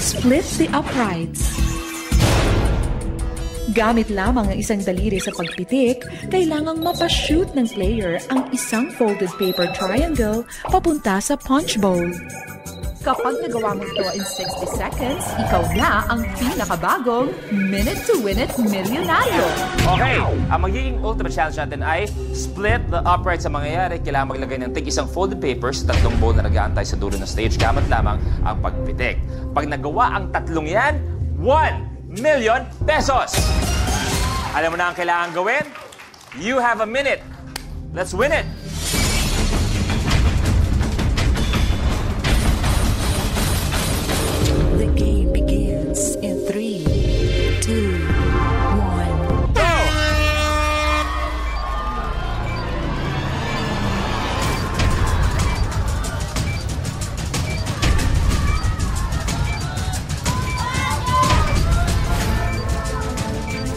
Split the uprights. Gamit lamang ang isang daliri sa pagpitik, kailangang mapashoot ng player ang isang folded paper triangle papunta sa punch bowl. Kapag nagawa mo ito in 60 seconds, ikaw na ang pinakabagong Minute to Win It Milyonaryo. Okay, ang magiging ultimate challenge natin ay split the uprights sa mangyayari. Kailangan maglagay ng isang folded paper sa tatlong bowl na nag-aantay sa dulo ng stage. Gamit lamang ang pagpitik. Pag nagawa ang tatlong yan, 1 million pesos! Alam mo na ang kailangan gawin? You have a minute. Let's win it! The game begins in 3, 2, 1, go!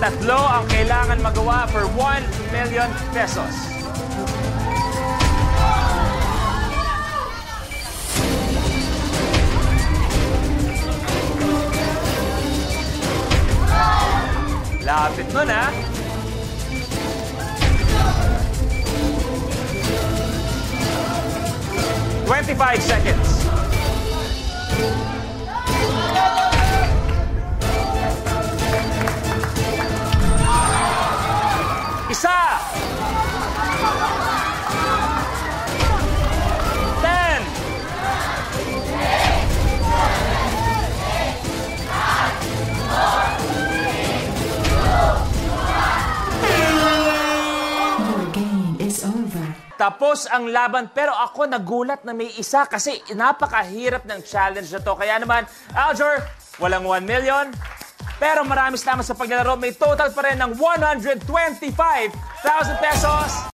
Tatlo ang kailangan magawa for 1 million pesos. Lapit mo na. "25 seconds. Isa. 10. 's over. Tapos ang laban, pero ako nagulat na may isa kasi napakahirap ng challenge na to. Kaya naman, Aljur, walang 1 million. Pero marami salamat sa paglalaro. May total pa rin ng 125,000 pesos.